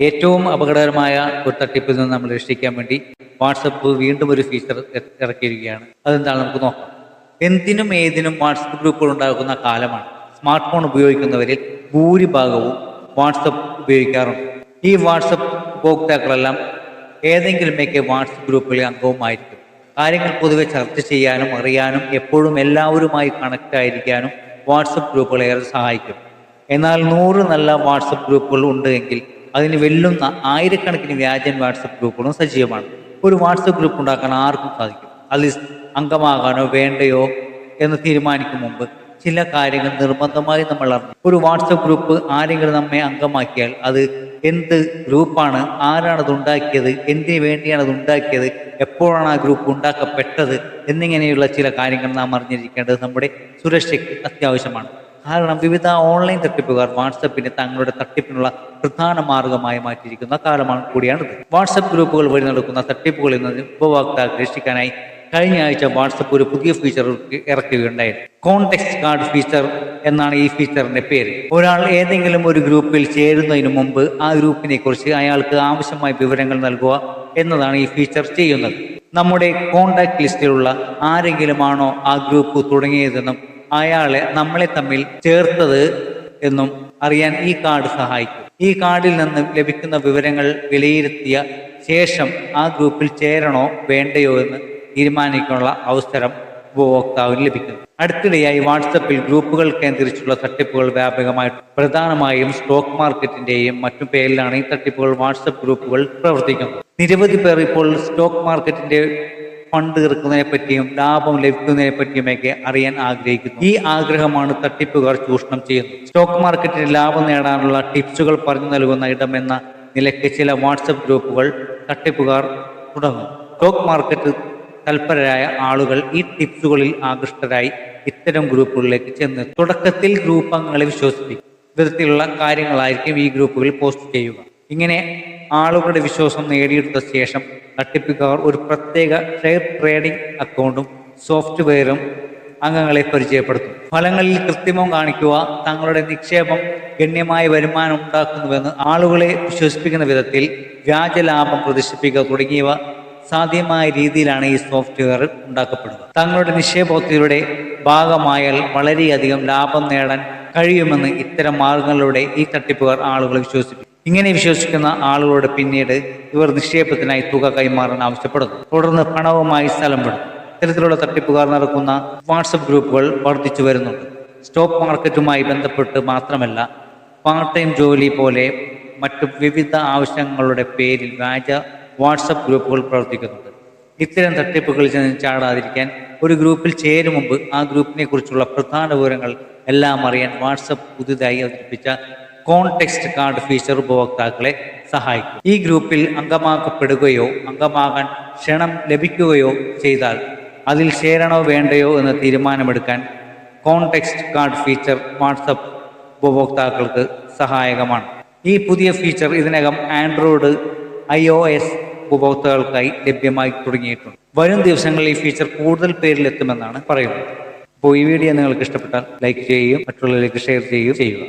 ഏറ്റവും അപകടകരമായ ഒരു തട്ടിപ്പിൽ നിന്ന് നമ്മൾ രക്ഷിക്കാൻ വേണ്ടി വാട്സപ്പ് വീണ്ടും ഒരു ഫീച്ചർ ഇറക്കിയിരിക്കുകയാണ്. അതെന്താണ് നമുക്ക് നോക്കാം. എന്തിനും ഏതിനും വാട്സപ്പ് ഗ്രൂപ്പുകൾ ഉണ്ടാകുന്ന കാലമാണ്. സ്മാർട്ട് ഫോൺ ഉപയോഗിക്കുന്നവരിൽ ഭൂരിഭാഗവും വാട്സപ്പ് ഉപയോഗിക്കാറുണ്ട്. ഈ വാട്സപ്പ് ഉപഭോക്താക്കളെല്ലാം ഏതെങ്കിലുമൊക്കെ വാട്സപ്പ് ഗ്രൂപ്പുകളിൽ അംഗവുമായിരിക്കും. കാര്യങ്ങൾ പൊതുവെ ചർച്ച ചെയ്യാനും അറിയാനും എപ്പോഴും എല്ലാവരുമായി കണക്റ്റ് ആയിരിക്കാനും വാട്സപ്പ് ഗ്രൂപ്പുകൾ ഏറെ സഹായിക്കും. എന്നാൽ 100 നല്ല വാട്സപ്പ് ഗ്രൂപ്പുകൾ ഉണ്ട് എങ്കിൽ അതിന് വെല്ലുന്ന ആയിരക്കണക്കിന് വ്യാജൻ വാട്സപ്പ് ഗ്രൂപ്പുകളും സജീവമാണ്. ഒരു വാട്സപ്പ് ഗ്രൂപ്പ് ഉണ്ടാക്കാൻ ആർക്കും സാധിക്കും. അതിൽ അംഗമാകാനോ വേണ്ടയോ എന്ന് തീരുമാനിക്കും മുമ്പ് ചില കാര്യങ്ങൾ നിർബന്ധമായി നമ്മൾ അറിഞ്ഞു. ഒരു വാട്സപ്പ് ഗ്രൂപ്പ് ആരെങ്കിലും നമ്മെ അംഗമാക്കിയാൽ അത് എന്ത് ഗ്രൂപ്പാണ്, ആരാണത് ഉണ്ടാക്കിയത്, എന്തിനു വേണ്ടിയാണ് അത് ഉണ്ടാക്കിയത്, എപ്പോഴാണ് ആ ഗ്രൂപ്പ് ഉണ്ടാക്കപ്പെട്ടത് എന്നിങ്ങനെയുള്ള ചില കാര്യങ്ങൾ നാം അറിഞ്ഞിരിക്കേണ്ടത് നമ്മുടെ സുരക്ഷയ്ക്ക് അത്യാവശ്യമാണ്. കാരണം വിവിധ ഓൺലൈൻ തട്ടിപ്പുകാർ വാട്സപ്പിനെ തങ്ങളുടെ തട്ടിപ്പിനുള്ള പ്രധാന മാർഗമായി മാറ്റിയിരിക്കുന്ന കാലമാണ് കൂടിയാണിത്. വാട്സപ്പ് ഗ്രൂപ്പുകൾ വഴി നടക്കുന്ന തട്ടിപ്പുകളിൽ നിന്ന് ഉപഭോക്താക്കളെ രക്ഷിക്കാനായി കഴിഞ്ഞ ആഴ്ച വാട്സപ്പ് ഒരു പുതിയ ഫീച്ചർ ഇറക്കുകയുണ്ടായിരുന്നു. കോണ്ടെക്സ്റ്റ് കാർഡ് ഫീച്ചർ എന്നാണ് ഈ ഫീച്ചറിന്റെ പേര്. ഒരാൾ ഏതെങ്കിലും ഒരു ഗ്രൂപ്പിൽ ചേരുന്നതിന് മുമ്പ് ആ ഗ്രൂപ്പിനെ കുറിച്ച് അയാൾക്ക് ആവശ്യമായ വിവരങ്ങൾ നൽകുക എന്നതാണ് ഈ ഫീച്ചർ ചെയ്യുന്നത്. നമ്മുടെ കോണ്ടാക്ട് ലിസ്റ്റിലുള്ള ആരെങ്കിലുമാണോ ആ ഗ്രൂപ്പ് തുടങ്ങിയതെന്നും അയാളെ നമ്മളെ തമ്മിൽ ചേർത്തത് എന്നും അറിയാൻ ഈ കാർഡ് സഹായിക്കും. ഈ കാർഡിൽ നിന്ന് ലഭിക്കുന്ന വിവരങ്ങൾ വിലയിരുത്തിയ ശേഷം ആ ഗ്രൂപ്പിൽ ചേരണോ വേണ്ടയോ എന്ന് തീരുമാനിക്കാനുള്ള അവസരം ഉപഭോക്താവിന് ലഭിക്കുന്നു. അടുത്തിടെയായി വാട്സപ്പിൽ ഗ്രൂപ്പുകൾ കേന്ദ്രീകരിച്ചുള്ള തട്ടിപ്പുകൾ വ്യാപകമായിട്ട് പ്രധാനമായും സ്റ്റോക്ക് മാർക്കറ്റിന്റെയും മറ്റു പേരിലാണ് ഈ തട്ടിപ്പുകൾ വാട്സപ്പ് ഗ്രൂപ്പുകൾ പ്രവർത്തിക്കുന്നത്. നിരവധി പേർ ഇപ്പോൾ സ്റ്റോക്ക് മാർക്കറ്റിന്റെ ഫണ്ട് ഇറക്കുന്നതിനെ പറ്റിയും ലാഭം ലഭിക്കുന്നതിനെ പറ്റിയുമൊക്കെ അറിയാൻ ആഗ്രഹിക്കുന്നു. ഈ ആഗ്രഹമാണ് തട്ടിപ്പുകാർ ചൂഷണം ചെയ്യുന്നത്. സ്റ്റോക്ക് മാർക്കറ്റിൽ ലാഭം നേടാനുള്ള ടിപ്സുകൾ പറഞ്ഞു നൽകുന്ന ഇടമെന്ന നിലയ്ക്ക് ചില വാട്സപ്പ് ഗ്രൂപ്പുകൾ തട്ടിപ്പുകാർ തുടങ്ങും. സ്റ്റോക്ക് മാർക്കറ്റ് തൽപരരായ ആളുകൾ ഈ ടിപ്സുകളിൽ ആകൃഷ്ടരായി ഇത്തരം ഗ്രൂപ്പുകളിലേക്ക് ചെന്ന് തുടക്കത്തിൽ ഗ്രൂപ്പ് അംഗങ്ങളെ വിശ്വസിപ്പിക്കും വിധത്തിലുള്ള കാര്യങ്ങളായിരിക്കും ഈ ഗ്രൂപ്പുകളിൽ പോസ്റ്റ് ചെയ്യുക. ഇങ്ങനെ ആളുകളുടെ വിശ്വാസം നേടിയെടുത്ത ശേഷം തട്ടിപ്പുകാർ ഒരു പ്രത്യേക ഷെയർ ട്രേഡിംഗ് അക്കൗണ്ടും സോഫ്റ്റ്വെയറും അംഗങ്ങളെ പരിചയപ്പെടുത്തും. ഫലങ്ങളിൽ കൃത്രിമം കാണിക്കുക, തങ്ങളുടെ നിക്ഷേപം ഗണ്യമായ വരുമാനം ഉണ്ടാക്കുന്നുവെന്ന് ആളുകളെ വിശ്വസിപ്പിക്കുന്ന വിധത്തിൽ വ്യാജ ലാഭം പ്രദർശിപ്പിക്കുക തുടങ്ങിയവ സാധ്യമായ രീതിയിലാണ് ഈ സോഫ്റ്റ്വെയർ ഉണ്ടാക്കപ്പെടുക. തങ്ങളുടെ നിക്ഷേപത്തിലൂടെ ഭാഗമായാൽ വളരെയധികം ലാഭം നേടാൻ കഴിയുമെന്ന് ഇത്തരം മാർഗങ്ങളിലൂടെ ഈ തട്ടിപ്പുകാർ ആളുകളെ വിശ്വസിപ്പിക്കും. ഇങ്ങനെ വിശ്വസിക്കുന്ന ആളുകളോട് പിന്നീട് ഇവർ നിക്ഷേപത്തിനായി തുക കൈമാറാൻ ആവശ്യപ്പെടുന്നു. തുടർന്ന് പണവുമായി സ്ഥലം വിടും. ഇത്തരത്തിലുള്ള തട്ടിപ്പുകാർ നടക്കുന്ന വാട്സപ്പ് ഗ്രൂപ്പുകൾ വർദ്ധിച്ചു വരുന്നുണ്ട്. സ്റ്റോക്ക് മാർക്കറ്റുമായി ബന്ധപ്പെട്ട് മാത്രമല്ല, പാർട്ട് ടൈം ജോലി പോലെ മറ്റു വിവിധ ആവശ്യങ്ങളുടെ പേരിൽ വ്യാജ വാട്സപ്പ് ഗ്രൂപ്പുകൾ പ്രവർത്തിക്കുന്നുണ്ട്. ഇത്തരം തട്ടിപ്പുകളിൽ ചെന്ന് ചാടാതിരിക്കാൻ ഒരു ഗ്രൂപ്പിൽ ചേരും മുമ്പ് ആ ഗ്രൂപ്പിനെ കുറിച്ചുള്ള പ്രധാന വിവരങ്ങൾ എല്ലാം അറിയാൻ വാട്സപ്പ് പുതുതായി അവതരിപ്പിച്ച കോണ്ടെക്സ്റ്റ് കാർഡ് ഫീച്ചർ ഉപഭോക്താക്കളെ സഹായിക്കും. ഈ ഗ്രൂപ്പിൽ അംഗമാക്കപ്പെടുകയോ അംഗമാകാൻ ക്ഷണം ലഭിക്കുകയോ ചെയ്താൽ അതിൽ ചേരണോ വേണ്ടയോ എന്ന് തീരുമാനമെടുക്കാൻ കോണ്ടെക്സ്റ്റ് കാർഡ് ഫീച്ചർ വാട്സപ്പ് ഉപഭോക്താക്കൾക്ക് സഹായകമാണ്. ഈ പുതിയ ഫീച്ചർ ഇതിനകം ആൻഡ്രോയിഡ് iOS ഉപഭോക്താക്കൾക്കായി ലഭ്യമായി തുടങ്ങിയിട്ടുണ്ട്. വരും ദിവസങ്ങളിൽ ഈ ഫീച്ചർ കൂടുതൽ പേരിലെത്തുമെന്നാണ് പറയുന്നത്. അപ്പോൾ ഈ വീഡിയോ നിങ്ങൾക്ക് ഇഷ്ടപ്പെട്ടാൽ ലൈക്ക് ചെയ്യുകയും മറ്റുള്ളവരിലേക്ക് ഷെയർ ചെയ്യുകയും ചെയ്യുക.